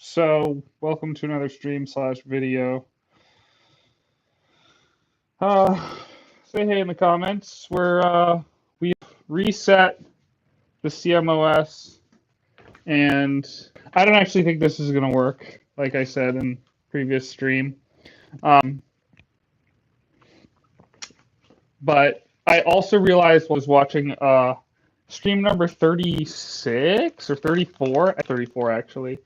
So, welcome to another stream slash video. Say hey in the comments. We reset the CMOS, and I don't actually think this is gonna work, like I said in previous stream. But I also realized while I was watching stream number 36 or 34, 34 actually,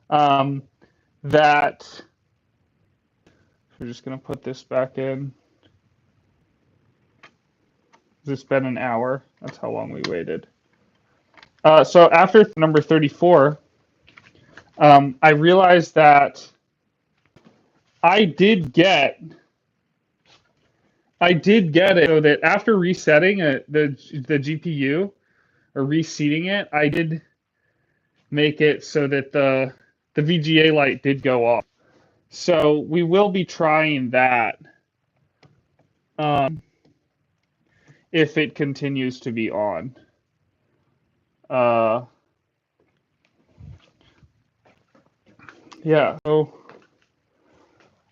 that we're just gonna put this back in. It's been an hour. That's how long we waited. So after number 34, I realized that I did get it so that after resetting the GPU or reseating it, I did make it so that the VGA light did go off. So we will be trying that if it continues to be on. Yeah, so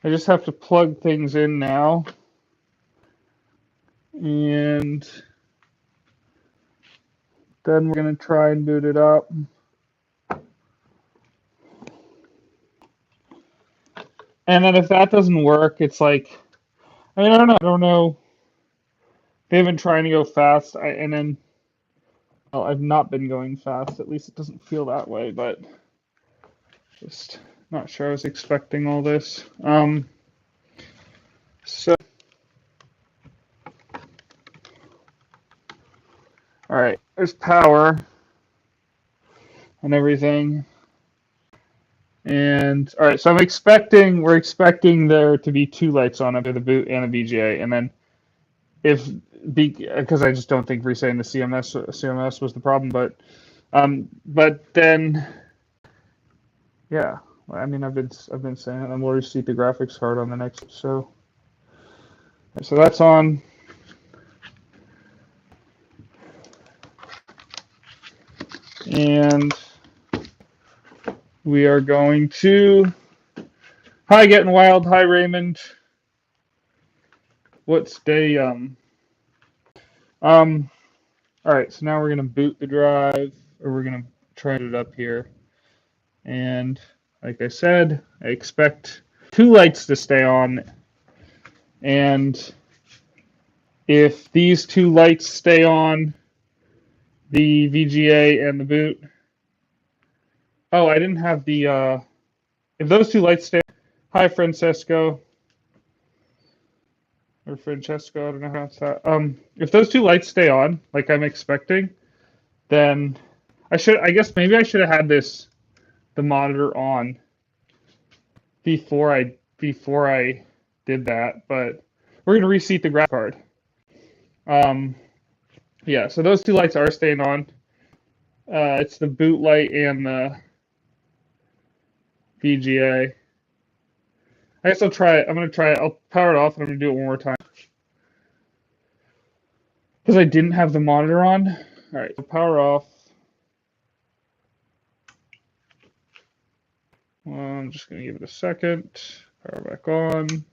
I just have to plug things in now. And then we're going to try and boot it up. And then if that doesn't work, it's like, I mean, I don't know. They've been trying to go fast, well, I've not been going fast. At least it doesn't feel that way, but just not sure I was expecting all this. So, all right, there's power and everything. And all right, so we're expecting there to be two lights on after the boot and the VGA, and then because I just don't think resetting the CMOS was the problem, but then yeah, I mean I've been saying it, and we'll reseat the graphics card on the next. So that's on. And we are going to. Hi, Getting Wild. Hi, Raymond. What's day? All right, so now we're gonna boot the drive, or we're gonna try it up here. And like I said, I expect two lights to stay on. And if these two lights stay on, the VGA and the boot. Oh, I didn't have the. If those two lights stay. Hi, Francesco. Or Francesco, I don't know how to pronounce that. If those two lights stay on, like I'm expecting, then I guess maybe I should have had the monitor on before I did that, but we're gonna reseat the graphics card. Yeah, so those two lights are staying on. It's the boot light and the VGA. I guess I'll try it. I'm gonna try it. I'll power it off and I'm gonna do it one more time. Because I didn't have the monitor on. Alright, so power off. Well, I'm just gonna give it a second. Power back on.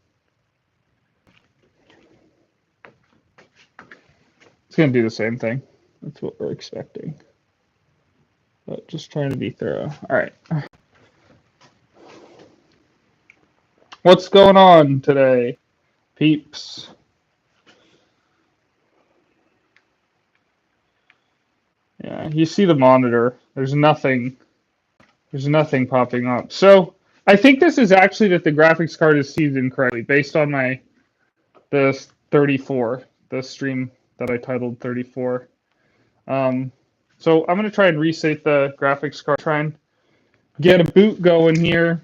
It's gonna do the same thing. That's what we're expecting. But just trying to be thorough. Alright. What's going on today, peeps? Yeah, you see the monitor. There's nothing popping up. So I think this is actually that the graphics card is seeded incorrectly based on the 34, the stream that I titled 34. So I'm gonna try and reset the graphics card, try and get a boot going here.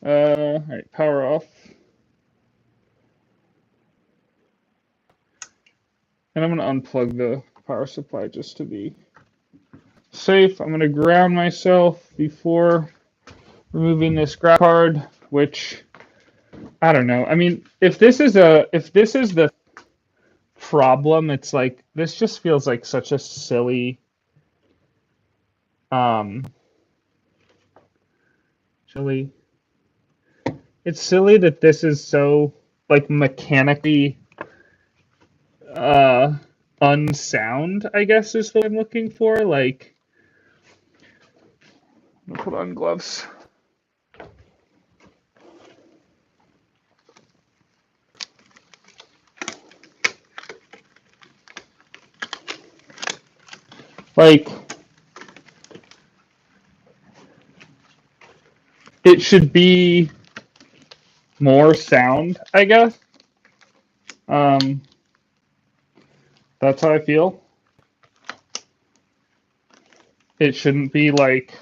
All right, power off. And I'm gonna unplug the power supply just to be safe. I'm gonna ground myself before removing this graphics card, which I don't know. I mean, if this is the problem, it's like this just feels like such a silly Actually, it's silly that this is so like mechanically unsound, I guess is what I'm looking for. Like, I'll put on gloves. Like, it should be more sound, I guess. Um, that's how I feel. It shouldn't be like,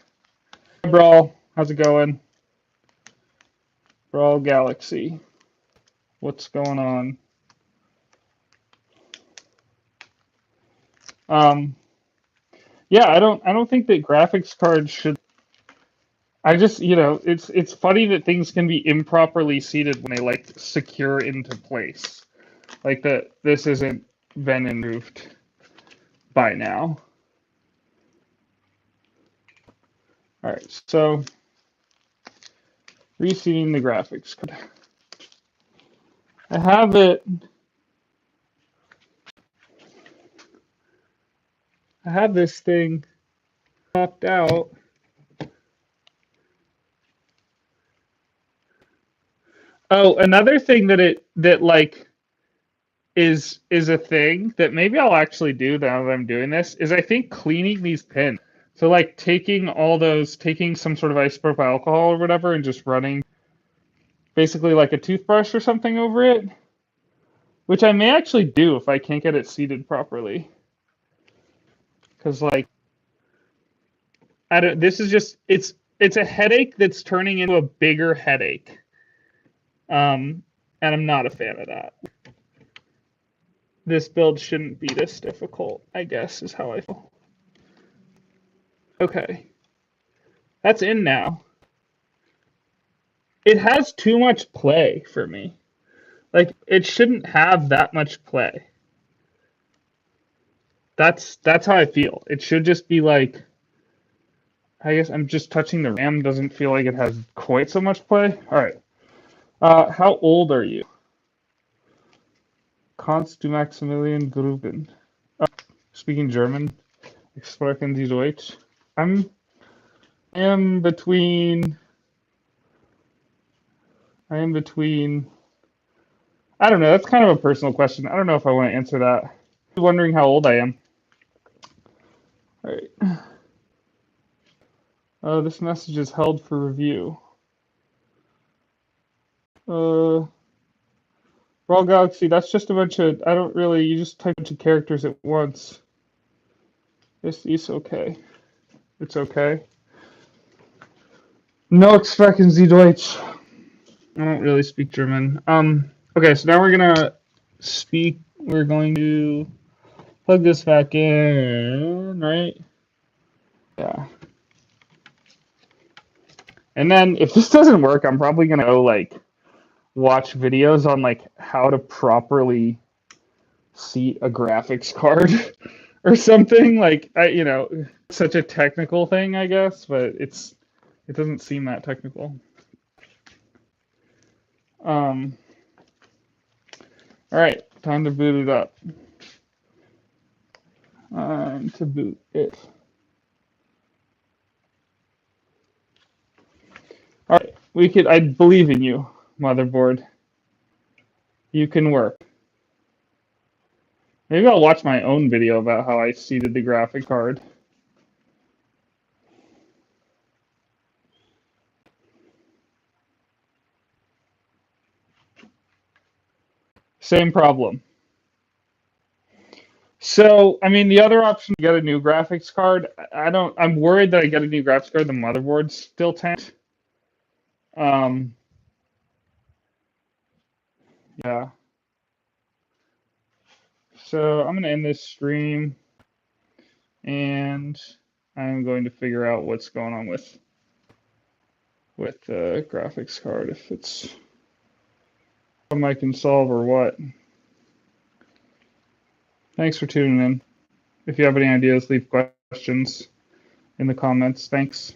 hey, Brawl, how's it going? Brawl Galaxy, what's going on? Yeah, I don't think that graphics cards should. I just, it's funny that things can be improperly seated when they like secure into place. Like that, this isn't been improved by now. All right, so reseating the graphics card. I have it. I have this thing popped out. Oh, another thing that like is a thing that maybe I'll actually do now that I'm doing this is I think cleaning these pins. So like taking some sort of isopropyl alcohol or whatever and just running basically like a toothbrush or something over it, which I may actually do if I can't get it seated properly. Because like I don't. This is just it's a headache that's turning into a bigger headache. And I'm not a fan of that. This build shouldn't be this difficult, I guess, is how I feel. Okay. That's in now. It has too much play for me. Like, it shouldn't have that much play. That's how I feel. It should just be like, I guess I'm just touching the RAM, doesn't feel like it has quite so much play. All right. How old are you? Kannst du Maximilian Gruben? Speaking German. Sprechen Sie Deutsch? I am between. I am between. I don't know. That's kind of a personal question. I don't know if I want to answer that. I'm wondering how old I am. All right. This message is held for review. Raw Galaxy, that's just a bunch of. I don't really. You just type a bunch of characters at once. It's okay. It's okay. No sprechen Sie Deutsch. I don't really speak German. Okay, so now we're gonna speak. We're going to plug this back in, right? Yeah. And then if this doesn't work, I'm probably gonna go like watch videos on like how to properly seat a graphics card or something. Like such a technical thing, I guess, but it doesn't seem that technical. All right, time to boot it up. To boot it. All right, I believe in you, motherboard. You can work. Maybe I'll watch my own video about how I seated the graphic card. Same problem. So, I mean, the other option to get a new graphics card, I'm worried that I get a new graphics card, the motherboard's still tanked. Yeah. So I'm gonna end this stream and I'm going to figure out what's going on with the graphics card, if it's something I can solve or what. Thanks for tuning in. If you have any ideas, leave questions in the comments. Thanks.